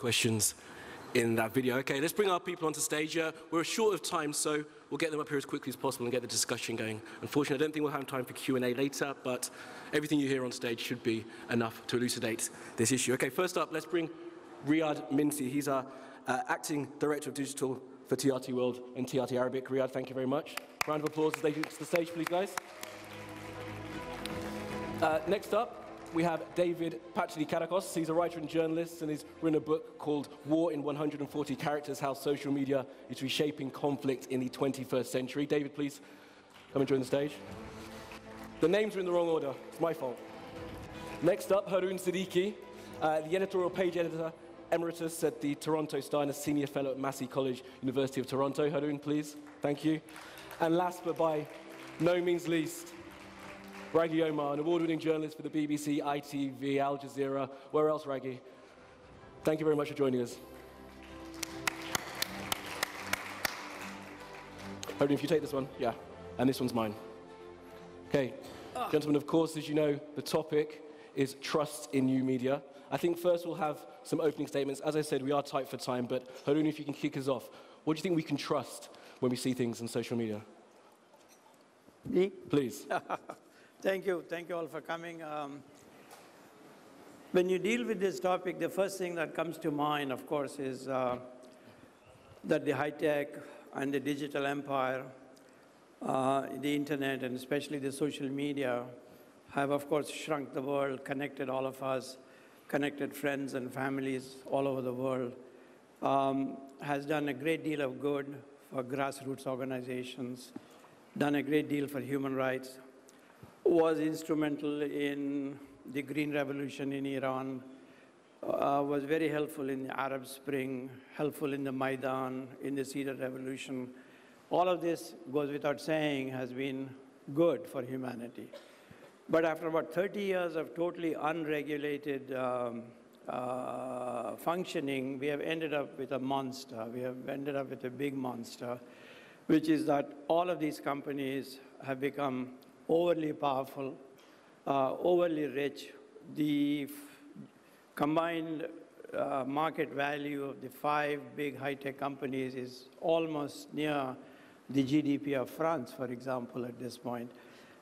questions in that video. Okay, let's bring our people onto stage. We're short of time, so we'll get them up here as quickly as possible and get the discussion going. Unfortunately, I don't think we'll have time for Q&A later, but everything you hear on stage should be enough to elucidate this issue. Okay, first up, let's bring Riyaad Minty. He's our Acting Director of Digital for TRT World and TRT Arabic. Riyaad, thank you very much. Round of applause as they get to the stage, please, guys. Next up, we have David Patrikarakos. He's a writer and journalist, and he's written a book called War in 140 Characters, How Social Media is Reshaping Conflict in the 21st Century. David, please come and join the stage. The names are in the wrong order. It's my fault. Next up, Haroon Siddiqui, the editorial page editor, Emeritus at the Toronto Star and a senior fellow at Massey College, University of Toronto. Haroon, please. Thank you. And last but by no means least, Rageh Omaar, an award-winning journalist for the BBC, ITV, Al Jazeera. Where else, Rageh? Thank you very much for joining us. Haroon, if you take this one, yeah, and this one's mine. Okay, gentlemen, of course, as you know, the topic is trust in new media. I think first we'll have some opening statements. As I said, we are tight for time, but Haroon, if you can kick us off, what do you think we can trust when we see things on social media? Me? Please. Thank you all for coming. When you deal with this topic, the first thing that comes to mind, of course, is that the high-tech and the digital empire, the internet, and especially the social media, have, of course, shrunk the world, connected all of us, connected friends and families all over the world, has done a great deal of good for grassroots organizations, done a great deal for human rights, was instrumental in the Green Revolution in Iran, was very helpful in the Arab Spring, helpful in the Maidan, in the Cedar Revolution. All of this, goes without saying, has been good for humanity. But after about 30 years of totally unregulated functioning, we have ended up with a monster. We have ended up with a big monster, which is that all of these companies have become overly powerful, overly rich. The combined market value of the 5 big high-tech companies is almost near the GDP of France, for example, at this point.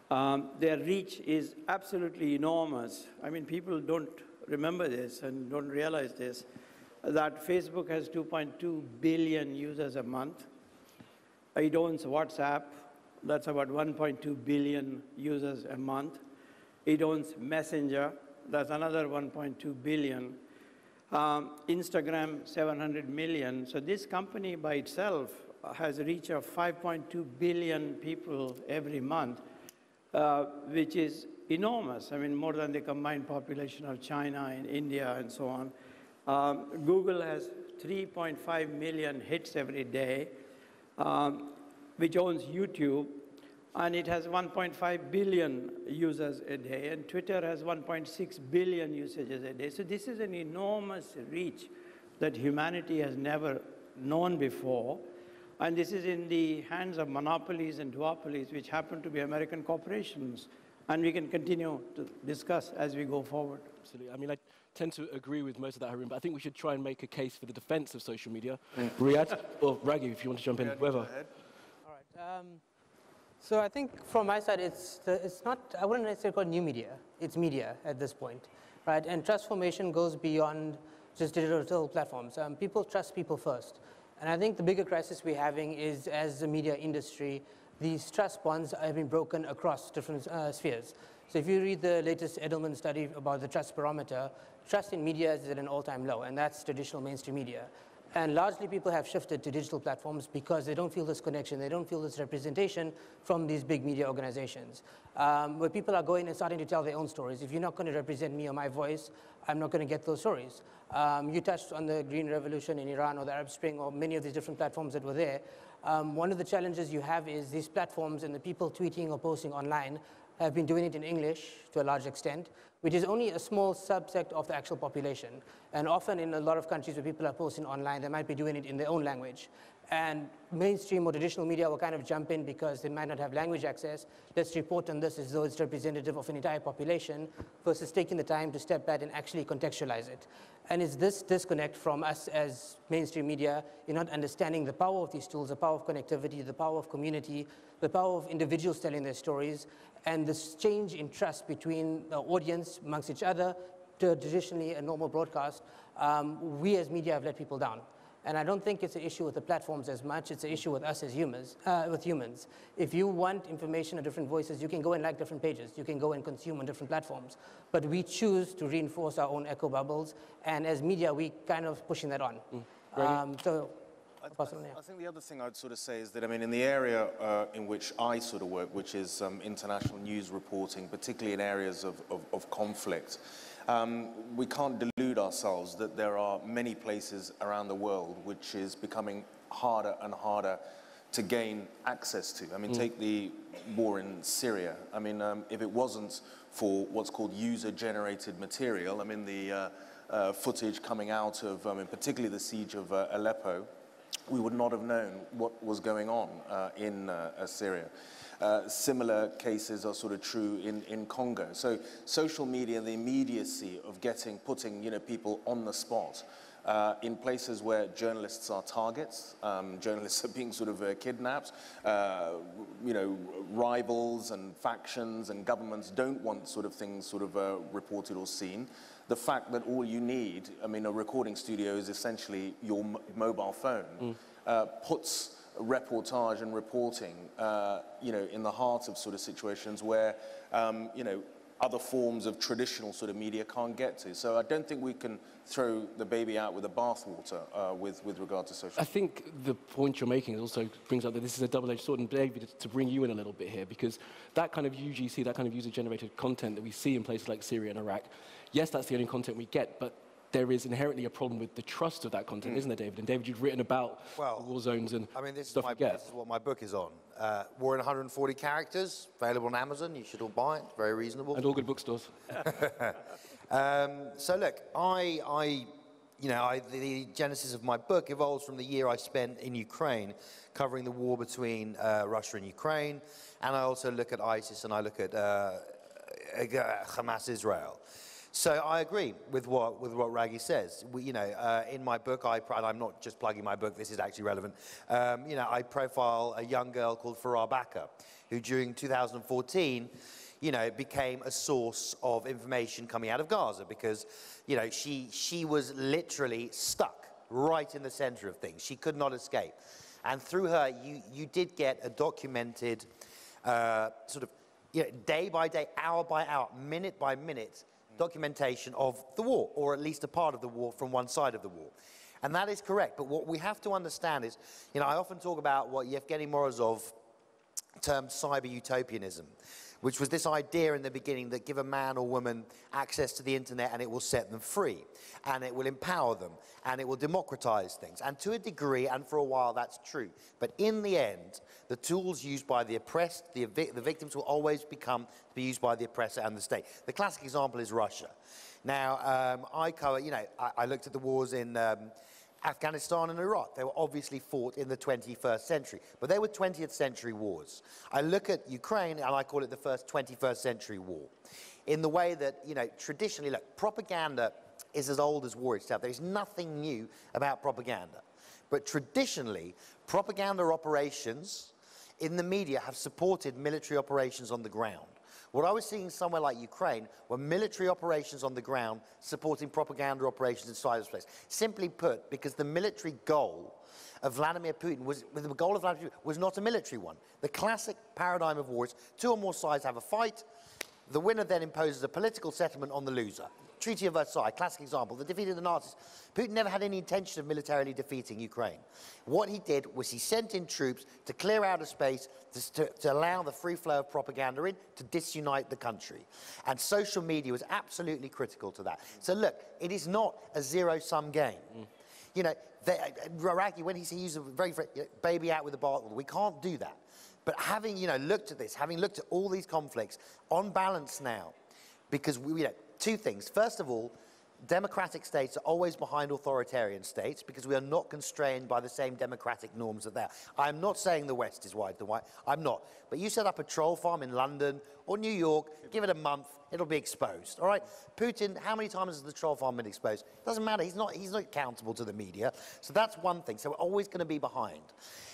Their reach is absolutely enormous. I mean, people don't remember this and don't realize this, that Facebook has 2.2 billion users a month. It owns WhatsApp. That's about 1.2 billion users a month. It owns Messenger. That's another 1.2 billion. Instagram, 700 million. So this company by itself has a reach of 5.2 billion people every month, which is enormous. I mean, more than the combined population of China and India and so on. Google has 3.5 million hits every day, which owns YouTube, and it has 1.5 billion users a day, and Twitter has 1.6 billion usages a day. So this is an enormous reach that humanity has never known before, and this is in the hands of monopolies and duopolies, which happen to be American corporations, and we can continue to discuss as we go forward. Absolutely. I mean, I tend to agree with most of that, Haroon, but I think we should try and make a case for the defense of social media. Riyaad, or Rageh, if you want to jump in, whoever. So I think from my side, it's not, I wouldn't necessarily call it new media. It's media at this point, right? And trust formation goes beyond just digital platforms. People trust people first. And I think the bigger crisis we're having is, as the media industry, these trust bonds have been broken across different spheres. So if you read the latest Edelman study about the trust barometer, trust in media is at an all-time low, and that's traditional mainstream media. And largely people have shifted to digital platforms because they don't feel this connection, they don't feel this representation from these big media organizations. Where people are going and starting to tell their own stories. If you're not going to represent me or my voice, I'm not going to get those stories. You touched on the Green Revolution in Iran or the Arab Spring or many of these different platforms that were there. One of the challenges you have is these platforms and the people tweeting or posting online have been doing it in English to a large extent, which is only a small subset of the actual population. And often in a lot of countries where people are posting online, they might be doing it in their own language. And mainstream or traditional media will kind of jump in because they might not have language access. Let's report on this as though it's representative of an entire population versus taking the time to step back and actually contextualize it. And it's this disconnect from us as mainstream media in not understanding the power of these tools, the power of connectivity, the power of community, the power of individuals telling their stories, and this change in trust between the audience amongst each other to traditionally a normal broadcast. We as media have let people down. And I don't think it's an issue with the platforms as much, it's an issue with us as humans, If you want information or different voices, you can go and like different pages. You can go and consume on different platforms. But we choose to reinforce our own echo bubbles. And as media, we kind of pushing that on. I think the other thing I'd sort of say is that, I mean, in the area in which I sort of work, which is international news reporting, particularly in areas of conflict, we can't delude ourselves that there are many places around the world which is becoming harder and harder to gain access to. I mean, take the war in Syria. I mean, if it wasn't for what's called user-generated material, I mean, the footage coming out of, particularly the siege of Aleppo, we would not have known what was going on in Syria. Similar cases are sort of true in Congo. So social media and the immediacy of putting people on the spot in places where journalists are targets, journalists are being sort of kidnapped, rivals and factions and governments don't want sort of things sort of reported or seen. The fact that all you need, I mean, a recording studio is essentially your mobile phone, puts reportage and reporting, in the heart of sort of situations where, other forms of traditional sort of media can't get to. So I don't think we can throw the baby out with the bathwater with regard to social media. I think the point you're making also brings up that this is a double-edged sword, and David, to bring you in a little bit here, because that kind of UGC, that kind of user-generated content that we see in places like Syria and Iraq, yes, that's the only content we get, but there is inherently a problem with the trust of that content, isn't there, David? And David, you've written about war zones and stuff you get. This is what my book is on. War in 140 characters, available on Amazon. You should all buy it. Very reasonable. And all good bookstores. So look, the genesis of my book evolves from the year I spent in Ukraine, covering the war between Russia and Ukraine, and I also look at ISIS and I look at Hamas Israel. So I agree with what Rageh says. In my book, and I'm not just plugging my book, this is actually relevant. I profile a young girl called Farah Bakr, who during 2014, became a source of information coming out of Gaza because, she was literally stuck right in the center of things. She could not escape. And through her, you did get a documented day by day, hour by hour, minute by minute documentation of the war, or at least a part of the war from one side of the war. And that is correct. But what we have to understand is, I often talk about what Yevgeny Morozov termed cyber utopianism, which was this idea in the beginning that give a man or woman access to the internet and it will set them free, and it will empower them, and it will democratize things. And to a degree, and for a while, that's true. But in the end, the tools used by the oppressed, the victims will always be used by the oppressor and the state. The classic example is Russia. Now, I looked at the wars in Afghanistan and Iraq. They were obviously fought in the 21st century, but they were 20th century wars. I look at Ukraine and I call it the first 21st century war, in the way that, traditionally, look, propaganda is as old as war itself. There's nothing new about propaganda. But traditionally, propaganda operations in the media have supported military operations on the ground. What I was seeing somewhere like Ukraine were military operations on the ground supporting propaganda operations in cyberspace. Simply put, because the military goal of Vladimir Putin was not a military one. The classic paradigm of war is two or more sides have a fight. The winner then imposes a political settlement on the loser. Treaty of Versailles, classic example, the defeat of the Nazis. Putin never had any intention of militarily defeating Ukraine. What he did was he sent in troops to clear out a space to allow the free flow of propaganda in, to disunite the country. And social media was absolutely critical to that. So look, it is not a zero-sum game. Rageh, when he used a very baby out with the bathwater, we can't do that. But having looked at this, having looked at all these conflicts, on balance now, because two things. First of all, democratic states are always behind authoritarian states because we are not constrained by the same democratic norms that they are. I'm not saying the West is white and white. I'm not. But you set up a troll farm in London or New York, give it a month, it'll be exposed. All right? Putin, how many times has the troll farm been exposed? Doesn't matter. He's not accountable to the media. So that's one thing. So we're always going to be behind.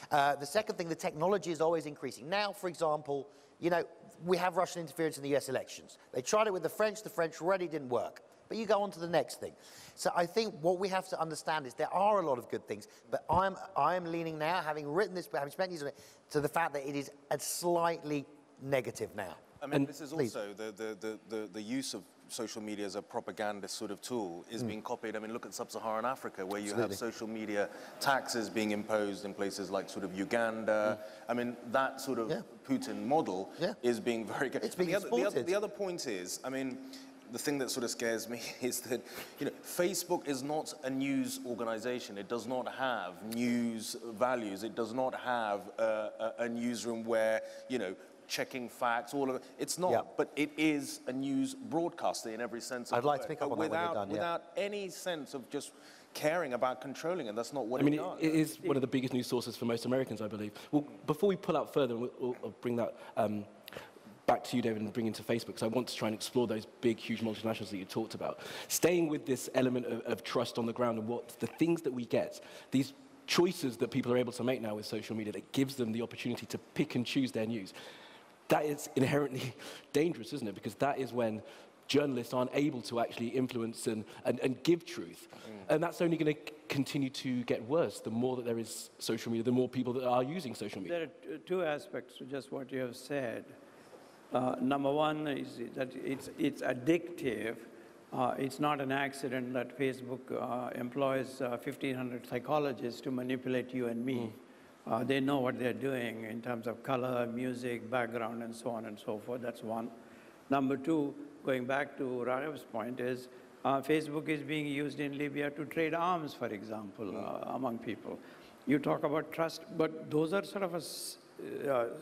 The second thing, the technology is always increasing. Now, for example, you know, we have Russian interference in the US elections. They tried it with the French already didn't work. But you go on to the next thing. So I think what we have to understand is there are a lot of good things, but I am leaning now, having written this, having spent years on it, to the fact that it is a slightly negative now. I mean, this is also the use of social media as a propaganda sort of tool is being copied. I mean, look at sub-Saharan Africa, where you have social media taxes being imposed in places like sort of Uganda. I mean, that sort of Putin model is being very good. It's being exported. The other point is, I mean, the thing that sort of scares me is that, you know, Facebook is not a news organization. It does not have news values. It does not have a newsroom where, you know, checking facts, all of it. It's not, but it is a news broadcaster in every sense of I'd like to pick up on that when you're done, without any sense of just caring about controlling it. That's not what it does. It is one of the biggest news sources for most Americans, I believe. Well, before we pull out further, we'll bring that back to you, David, and bring into Facebook, because I want to try and explore those big, huge multinationals that you talked about. Staying with this element of trust on the ground and what the things that we get, these choices that people are able to make now with social media that gives them the opportunity to pick and choose their news. That is inherently dangerous, isn't it? Because that is when journalists aren't able to actually influence and give truth. And that's only going to continue to get worse. The more that there is social media, the more people that are using social media. There are two aspects to just what you have said. Number one is that it's addictive. It's not an accident that Facebook employs 1,500 psychologists to manipulate you and me. They know what they're doing in terms of color, music, background, and so on and so forth. That's one. Number two, going back to Rageh's point, is Facebook is being used in Libya to trade arms, for example, among people. You talk about trust, but those are sort of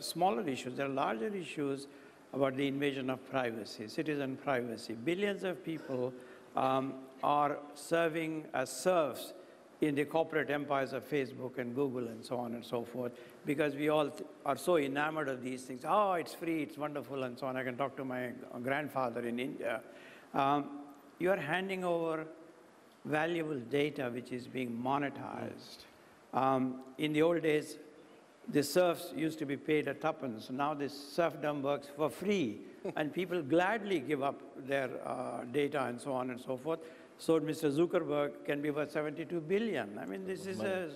smaller issues. There are larger issues about the invasion of privacy, citizen privacy. Billions of people are serving as serfs in the corporate empires of Facebook and Google and so on and so forth, because we all are so enamored of these things. Oh, it's free, it's wonderful, and so on. I can talk to my grandfather in India. You are handing over valuable data which is being monetized. In the old days, the serfs used to be paid a tuppence. Now this serfdom works for free, and people gladly give up their data and so on and so forth. So Mr. Zuckerberg can be worth 72 billion. I mean, this is a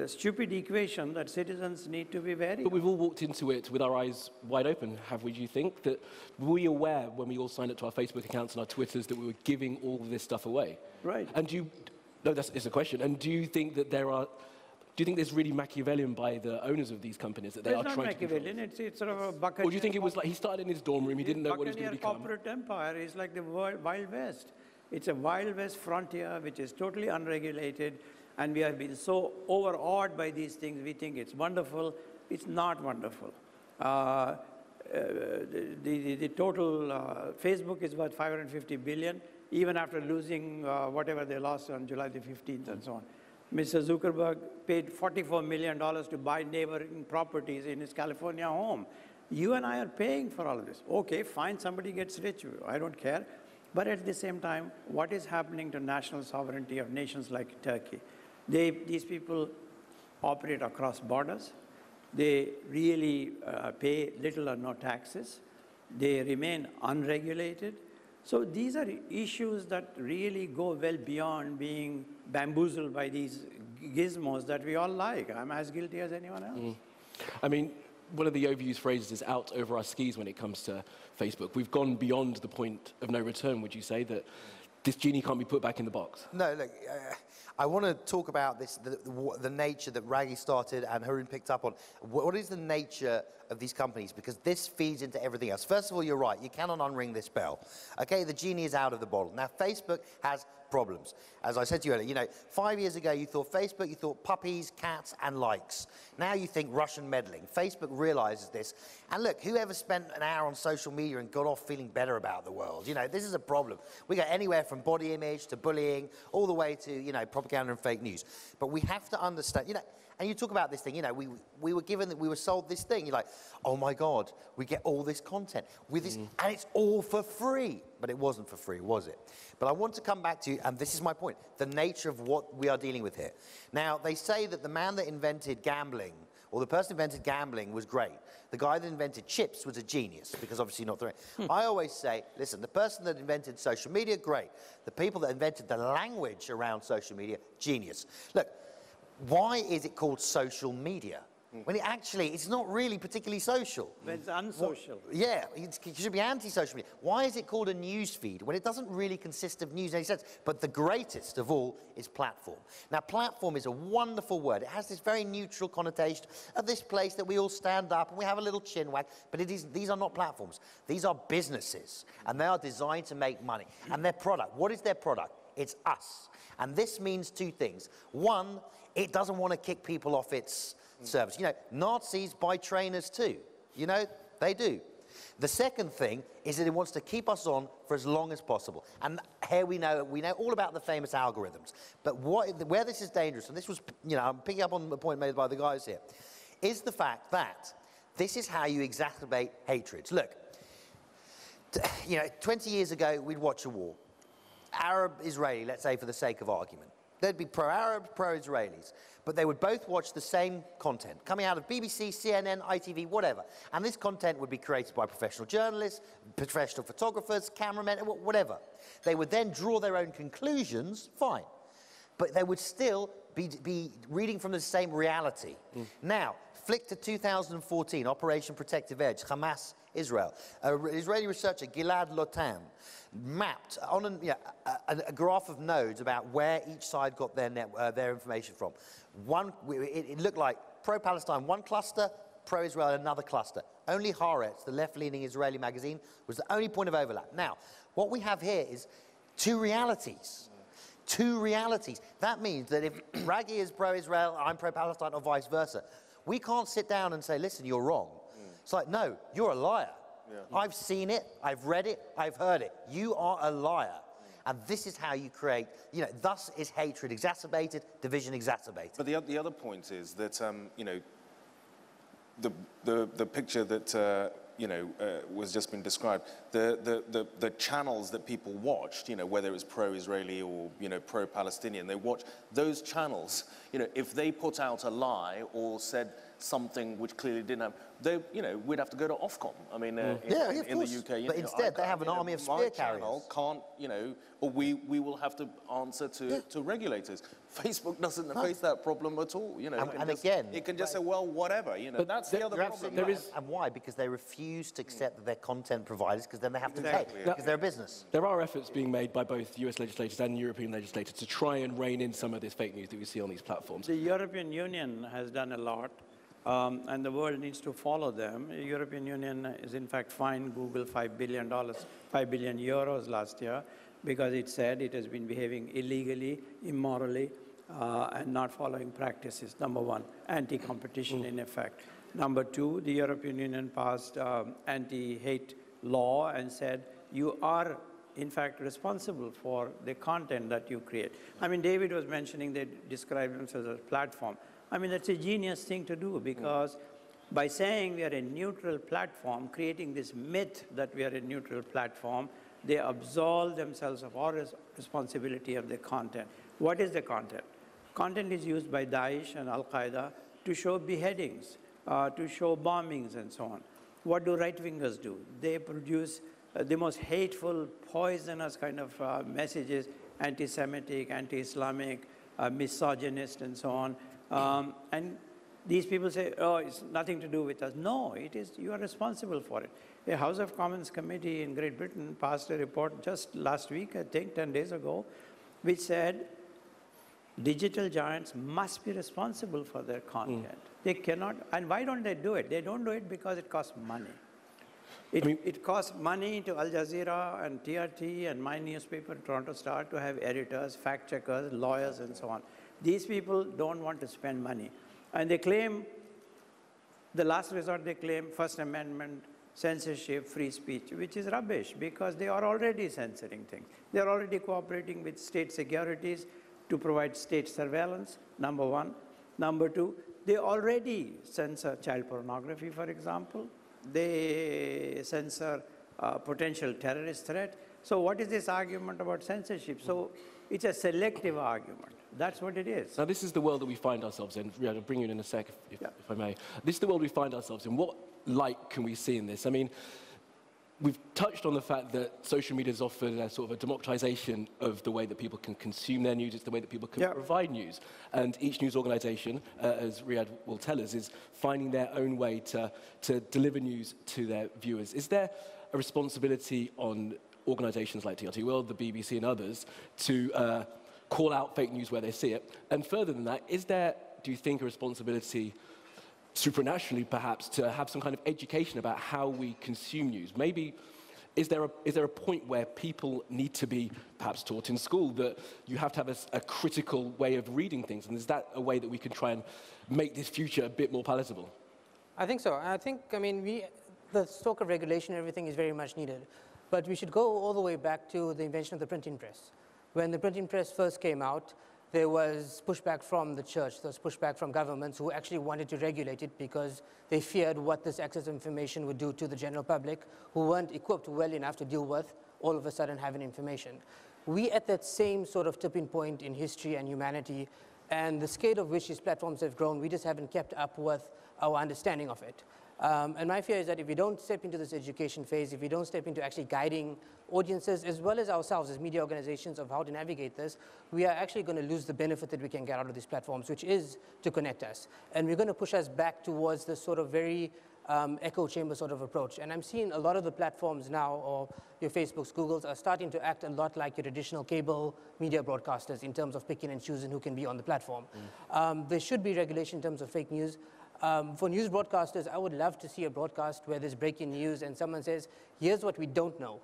stupid equation that citizens need to be wary of. But we've all walked into it with our eyes wide open, have we, do you think? That were we aware when we all signed up to our Facebook accounts and our Twitters that we were giving all of this stuff away? Right. And it's a question. And do you think that it's really Machiavellian by the owners of these companies that they are trying to control? It's not Machiavellian, it's sort of a buccaneer. Or do you think it was like he started in his dorm room, he didn't know what he was going to become? Corporate empire is like the Wild West. It's a Wild West frontier which is totally unregulated, and we have been so overawed by these things, we think it's wonderful. It's not wonderful. The total, Facebook is worth 550 billion, even after losing whatever they lost on July the 15th and so on. Mr. Zuckerberg paid $44 million to buy neighboring properties in his California home. You and I are paying for all of this. Okay, fine, somebody gets rich, I don't care. But at the same time, what is happening to national sovereignty of nations like Turkey? These people operate across borders. They really pay little or no taxes. They remain unregulated. So these are issues that really go well beyond being bamboozled by these gizmos that we all like. I'm as guilty as anyone else. I mean, one of the overused phrases is out over our skis when it comes to Facebook. We've gone beyond the point of no return, would you say, that this genie can't be put back in the box? No, look, I want to talk about this, the nature that Rageh started and Haroon picked up on. What is the nature of these companies because this feeds into everything else. First of all, you're right. You cannot unring this bell. Okay, the genie is out of the bottle. Now, Facebook has problems. As I said to you earlier, you know, 5 years ago, you thought Facebook, you thought puppies, cats, and likes. Now you think Russian meddling. Facebook realizes this. And look, whoever spent an hour on social media and got off feeling better about the world? You know, this is a problem. We go anywhere from body image to bullying, all the way to, you know, propaganda and fake news. But we have to understand, you know, and you talk about this thing, you know, we were sold this thing. You're like, oh my God, we get all this content with this, and it's all for free. But it wasn't for free, was it? But I want to come back to, and this is my point, the nature of what we are dealing with here. Now, they say that the man that invented gambling, or the person who invented gambling was great. The guy that invented chips was a genius, because obviously not throwing. I always say, listen, the person that invented social media, great. The people that invented the language around social media, genius. Look, why is it called social media? When it's not really particularly social. It's unsocial. Yeah, it should be anti-social media. Why is it called a news feed when it doesn't really consist of news in any sense? But the greatest of all is platform. Now, platform is a wonderful word. It has this very neutral connotation of this place that we all stand up and we have a little chin wag. But these are not platforms. These are businesses, and they are designed to make money. And their product, what is their product? It's us. And this means two things. One, it doesn't want to kick people off its service. You know, Nazis buy trainers too. You know, they do. The second thing is that it wants to keep us on for as long as possible. And here we know all about the famous algorithms. But where this is dangerous, and this was, you know, I'm picking up on the point made by the guys here, is the fact that this is how you exacerbate hatreds. Look, you know, 20 years ago, we'd watch a war. Arab-Israeli, let's say for the sake of argument. They'd be pro-Arab, pro-Israelis. But they would both watch the same content, coming out of BBC, CNN, ITV, whatever. And this content would be created by professional journalists, professional photographers, cameramen, whatever. They would then draw their own conclusions, fine. But they would still be reading from the same reality. Now, flick to 2014, Operation Protective Edge, Hamas, Israel. Israeli researcher Gilad Lotan mapped on a graph of nodes about where each side got their information from. It looked like pro-Palestine one cluster, pro-Israel another cluster. Only Haaretz, the left-leaning Israeli magazine, was the only point of overlap. Now, what we have here is two realities. Two realities. That means that if Rageh is pro-Israel, I'm pro-Palestine, or vice versa, we can't sit down and say, listen, you're wrong. It's like, no, you're a liar. Yeah. I've seen it, I've read it, I've heard it. You are a liar. And this is how you create, you know, thus is hatred exacerbated, division exacerbated. But the other point is that, you know, the picture that, you know, was just been described, the channels that people watched, you know, whether it was pro-Israeli or, you know, pro-Palestinian, they watched those channels, you know, if they put out a lie or said something which clearly didn't have, they, you know, we'd have to go to Ofcom. I mean, in the UK. But instead, they have an army of spear carriers. My channel can't, you know, or we will have to answer to regulators. Facebook doesn't face that problem at all, you know. And again, it can just say, well, whatever, you know. But that's the other problem. And why? Because they refuse to accept that they're content providers, because then they have to pay, because they're a business. There are efforts being made by both US legislators and European legislators to try and rein in some of this fake news that we see on these platforms. The European Union has done a lot. And the world needs to follow them. The European Union is in fact fined Google $5 billion last year because it said it has been behaving illegally, immorally, and not following practices. Number one, anti-competition in effect. Number two, the European Union passed anti-hate law and said you are in fact responsible for the content that you create. I mean, David was mentioning they describe themselves as a platform. I mean, that's a genius thing to do, because by saying we are a neutral platform, creating this myth that we are a neutral platform, they absolve themselves of all responsibility of the content. What is the content? Content is used by Daesh and Al-Qaeda to show beheadings, to show bombings and so on. What do right-wingers do? They produce the most hateful, poisonous kind of messages, anti-Semitic, anti-Islamic, misogynist and so on. And these people say, oh, it's nothing to do with us. No, it is, you are responsible for it. The House of Commons committee in Great Britain passed a report just last week, I think 10 days ago, which said Digital giants must be responsible for their content. They cannot, and why don't they do it? They don't do it because it costs money. It costs money to Al Jazeera and TRT and my newspaper, Toronto Star, to have editors, fact checkers, lawyers, and so on. These people don't want to spend money. And they claim, the last resort they claim, First Amendment, censorship, free speech, which is rubbish because they are already censoring things. They are already cooperating with state securities to provide state surveillance, number one. Number two, they already censor child pornography, for example. They censor potential terrorist threat. So what is this argument about censorship? So it's a selective argument. That's what it is. Now, this is the world that we find ourselves in. Riyaad, I'll bring you in a sec, if I may. This is the world we find ourselves in. What light can we see in this? I mean, we've touched on the fact that social media has offered a sort of a democratization of the way that people can consume their news. It's the way that people can provide news. And each news organization, as Riyaad will tell us, is finding their own way to deliver news to their viewers. Is there a responsibility on organizations like TRT World, the BBC and others, to call out fake news where they see it? And further than that, is there, do you think, a responsibility supranationally, perhaps, to have some kind of education about how we consume news? Maybe, is there a point where people need to be perhaps taught in school that you have to have a critical way of reading things? And is that a way that we can try and make this future a bit more palatable? I think so. I think, I mean, the stalk of regulation and everything is very much needed. But we should go all the way back to the invention of the printing press. When the printing press first came out, there was pushback from the church, there was pushback from governments who actually wanted to regulate it because they feared what this access to information would do to the general public who weren't equipped well enough to deal with all of a sudden having information. We at that same sort of tipping point in history and humanity, and the scale of which these platforms have grown, we just haven't kept up with our understanding of it. And my fear is that if we don't step into this education phase, if we don't step into actually guiding audiences as well as ourselves as media organizations of how to navigate this, we are actually going to lose the benefit that we can get out of these platforms, which is to connect us. And we're going to push us back towards this sort of very echo chamber sort of approach. And I'm seeing a lot of the platforms now, or your Facebooks, Googles, are starting to act a lot like your traditional cable media broadcasters in terms of picking and choosing who can be on the platform. There should be regulation in terms of fake news. For news broadcasters, I would love to see a broadcast where there's breaking news and someone says, here's what we don't know,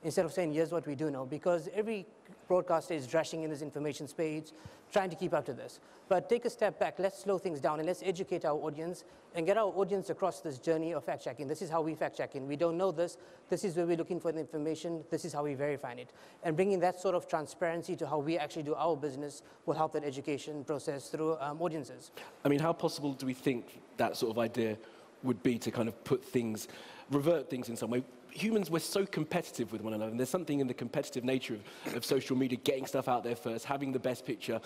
instead of saying, here's what we do know, because every broadcaster is rushing in this information space, trying to keep up to this. But take a step back, let's slow things down, and let's educate our audience and get our audience across this journey of fact-checking. This is how we fact-checking. We don't know this. This is where we're looking for the information. This is how we verify it. And bringing that sort of transparency to how we actually do our business will help that education process through audiences. I mean, how possible do we think that sort of idea would be to kind of put things, revert things in some way? Humans, we're so competitive with one another, and there's something in the competitive nature of social media, getting stuff out there first, having the best picture,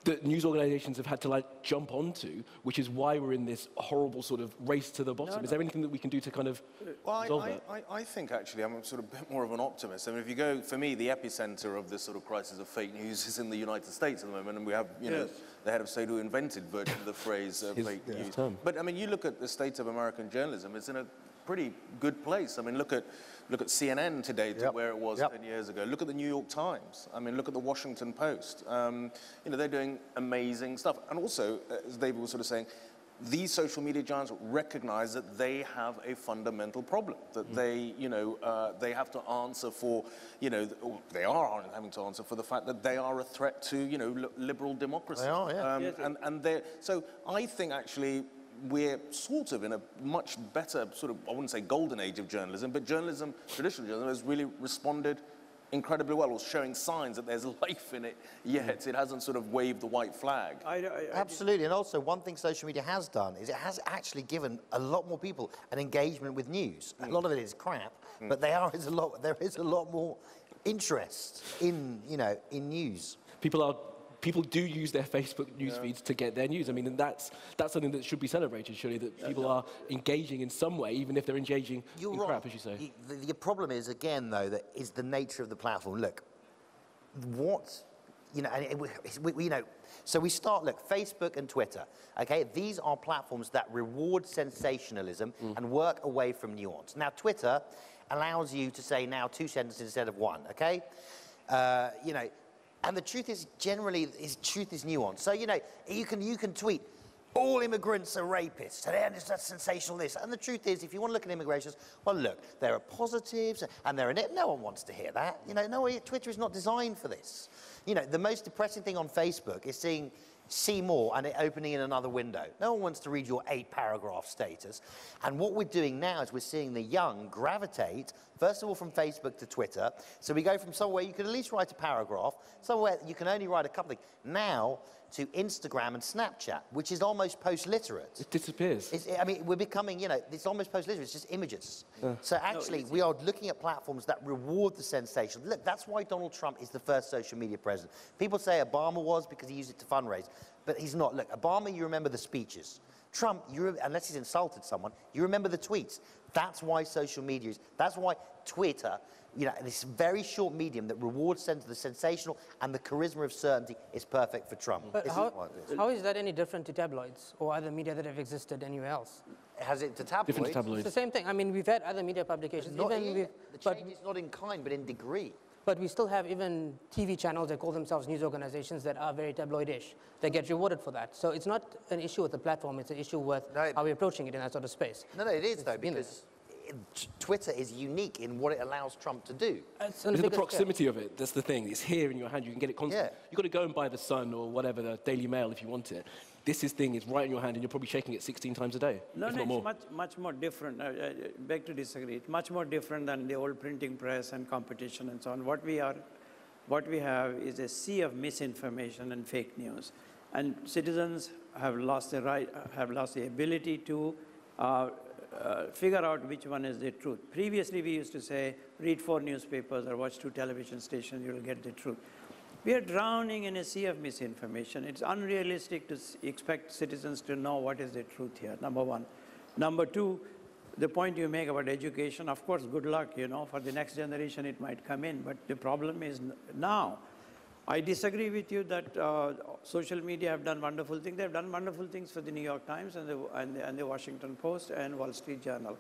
that news organizations have had to like jump onto, which is why we're in this horrible sort of race to the bottom. Is there anything that we can do to kind of resolve that? I think actually I'm sort of a bit more of an optimist. I mean, if you go, for me, the epicenter of this sort of crisis of fake news is in the United States at the moment, and we have, you know, the head of state who invented virtually the phrase fake news. But I mean, you look at the state of American journalism, it's in a pretty good place. I mean, look at CNN today to where it was 10 years ago. Look at the New York Times. I mean, look at the Washington Post. You know, they're doing amazing stuff. And also, as David was sort of saying, these social media giants recognize that they have a fundamental problem, that they, you know, they have to answer for, you know, they are having to answer for the fact that they are a threat to, you know, liberal democracy. They are, and they're, so I think actually, we're sort of in a much better sort of, I wouldn't say golden age of journalism, but journalism, traditional journalism, has really responded incredibly well, or showing signs that there's life in it, yet it hasn't sort of waved the white flag. Absolutely, and also one thing social media has done is it has actually given a lot more people an engagement with news. A lot of it is crap, but there is a lot more interest in, you know, in news. People do use their Facebook news feeds to get their news. I mean, and that's something that should be celebrated, surely, that people are engaging in some way, even if they're engaging in crap, as you say. The problem is, again, though, that is the nature of the platform. Look, what, you know, we know, so we start, look, Facebook and Twitter, okay? These are platforms that reward sensationalism and work away from nuance. Now, Twitter allows you to say now 2 sentences instead of 1, okay? You know, And the truth is, generally, truth is nuanced. So, you know, you can tweet, all immigrants are rapists, and that's sensational this. And the truth is, if you want to look at immigration, well, look, there are positives, and there are no one wants to hear that. You know, Twitter is not designed for this. You know, the most depressing thing on Facebook is seeing see more and it opening in another window. No one wants to read your 8-paragraph status. And what we're doing now is we're seeing the young gravitate, first of all, from Facebook to Twitter. So we go from somewhere you can at least write a paragraph, somewhere you can only write a couple of things, now to Instagram and Snapchat, which is almost post-literate. It disappears. I mean, we're becoming, you know, it's almost post-literate, it's just images. So actually, we are looking at platforms that reward the sensation. Look, that's why Donald Trump is the first social media president. People say Obama was because he used it to fundraise, but he's not. Look, Obama, you remember the speeches. Trump, unless he's insulted someone, you remember the tweets. That's why social media is, that's why Twitter, you know, this very short medium that rewards the sensational and the charisma of certainty is perfect for Trump. But how is that any different to tabloids or other media that have existed anywhere else? Has it to tabloids? Different to tabloids. It's the same thing. I mean, we've had other media publications. The change is not in kind, but in degree. But we still have even TV channels that call themselves news organizations that are very tabloidish. They get rewarded for that. So it's not an issue with the platform. It's an issue with how we're approaching it in that sort of space. No, it is, though, because Twitter is unique in what it allows Trump to do. It's the proximity of it. That's the thing. It's here in your hand. You can get it constantly. Yeah. You've got to go and buy the Sun or whatever, the Daily Mail if you want it. This thing is right in your hand, and you're probably shaking it 16 times a day, No, if no, not more. it's much more different. I beg to disagree. It's much more different than the old printing press and competition and so on. What we have is a sea of misinformation and fake news, and citizens have lost the ability to figure out which one is the truth. Previously, we used to say, read 4 newspapers or watch 2 television stations, you'll get the truth. We are drowning in a sea of misinformation. It's unrealistic to expect citizens to know what is the truth here, number one. Number two, the point you make about education, of course, good luck, you know, for the next generation it might come in, but the problem is now. I disagree with you that social media have done wonderful things. They've done wonderful things for the New York Times and the Washington Post and Wall Street Journal.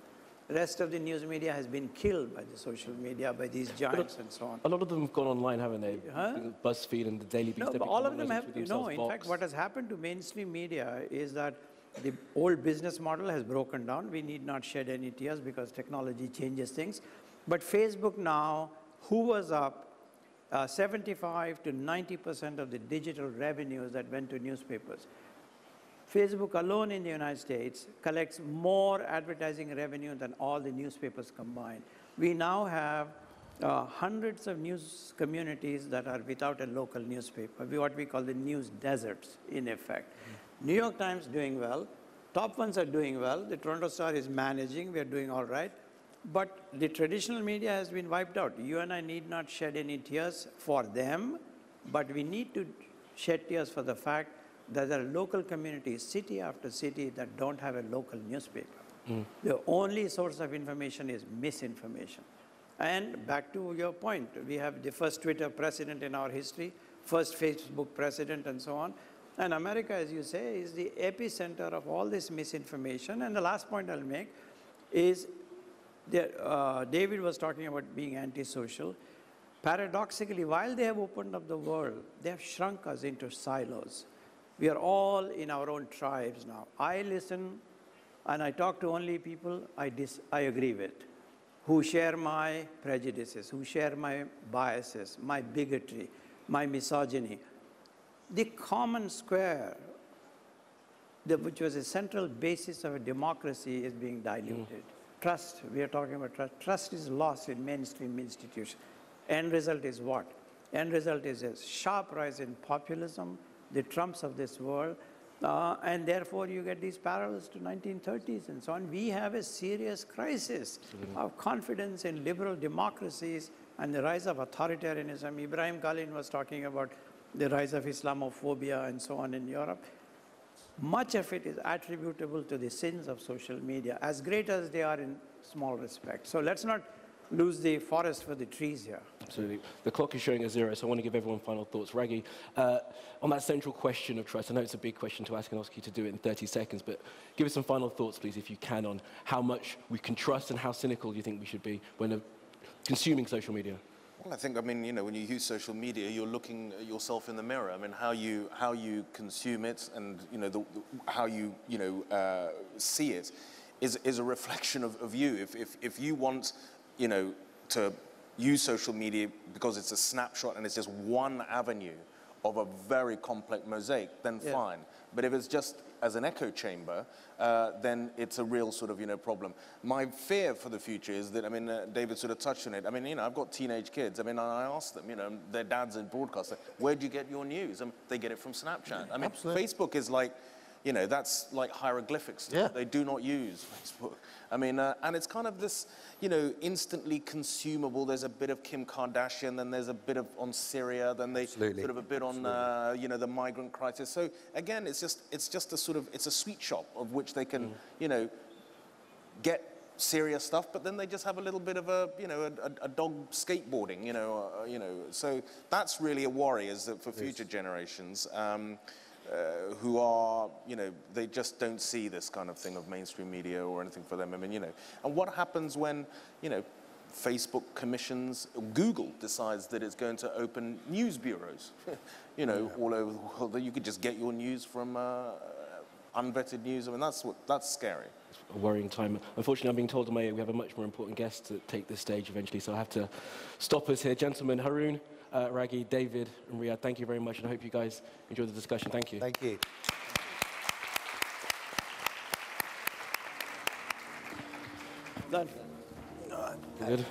The rest of the news media has been killed by the social media, by these giants and so on. A lot of them have gone online, haven't they? BuzzFeed and the Daily Beast. No, but all of them have, no, in fact, what has happened to mainstream media is that the old business model has broken down. We need not shed any tears because technology changes things. But Facebook now hoovers up 75 to 90% of the digital revenues that went to newspapers. Facebook alone in the United States collects more advertising revenue than all the newspapers combined. We now have hundreds of news communities that are without a local newspaper, what we call the news deserts, in effect. New York Times doing well, top ones are doing well, the Toronto Star is managing, we are doing all right, but the traditional media has been wiped out. You and I need not shed any tears for them, but we need to shed tears for the fact that there are local communities, city after city, that don't have a local newspaper. The only source of information is misinformation. And back to your point, we have the first Twitter president in our history, first Facebook president, and so on. And America, as you say, is the epicenter of all this misinformation. And the last point I'll make is that David was talking about being antisocial. Paradoxically, while they have opened up the world, they have shrunk us into silos. We are all in our own tribes now. I listen and I talk to only people I agree with, who share my prejudices, who share my biases, my bigotry, my misogyny. The common square, which was a central basis of a democracy, is being diluted. Trust, we are talking about trust. Trust is lost in mainstream institutions. End result is what? End result is a sharp rise in populism, the Trumps of this world, and therefore you get these parallels to 1930s and so on. We have a serious crisis of confidence in liberal democracies and the rise of authoritarianism. Ibrahim Khalil was talking about the rise of Islamophobia and so on in Europe. Much of it is attributable to the sins of social media, as great as they are in small respects. So let's not lose the forest for the trees here. Absolutely. The clock is showing a 0, so I want to give everyone final thoughts. Rageh, on that central question of trust, I know it's a big question to ask and ask you to do it in 30 seconds, but give us some final thoughts, please, if you can, on how much we can trust and how cynical you think we should be when consuming social media. Well, I think, I mean, you know, when you use social media, you're looking at yourself in the mirror. I mean, how you consume it and, you know, how you know, see it is a reflection of you. If you want, you know, to use social media because it's a snapshot and it's just one avenue of a very complex mosaic, then fine. But if it's just as an echo chamber, then it's a real sort of, you know, problem. My fear for the future is that, I mean, David sort of touched on it. I mean, you know, I've got teenage kids. I mean, I ask them, you know, their dad's in broadcast, where do you get your news? And they get it from Snapchat. I mean, Absolutely. Facebook is like, you know, that's like hieroglyphics. Yeah. They do not use Facebook. I mean, and it's kind of this, you know, instantly consumable. There's a bit of Kim Kardashian, then there's a bit of on Syria, then they sort of a bit on, you know, the migrant crisis. So again, it's just a sort of, it's a sweet shop of which they can, you know, get serious stuff, but then they just have a little bit of a, you know, a dog skateboarding, you know. So that's really a worry, is that for future generations. Who are, you know, they just don't see this kind of thing of mainstream media or anything for them. I mean, you know, and what happens when, you know, Facebook commissions, Google decides that it's going to open news bureaus, you know, all over the world, that you could just get your news from unvetted news. I mean, that's scary. It's a worrying time. Unfortunately, I'm being told we have a much more important guest to take this stage eventually, so I have to stop us here. Gentlemen, Haroon, Rageh, David, and Riyaad, thank you very much, and I hope you guys enjoyed the discussion. Thank you. Thank you. Done. Good.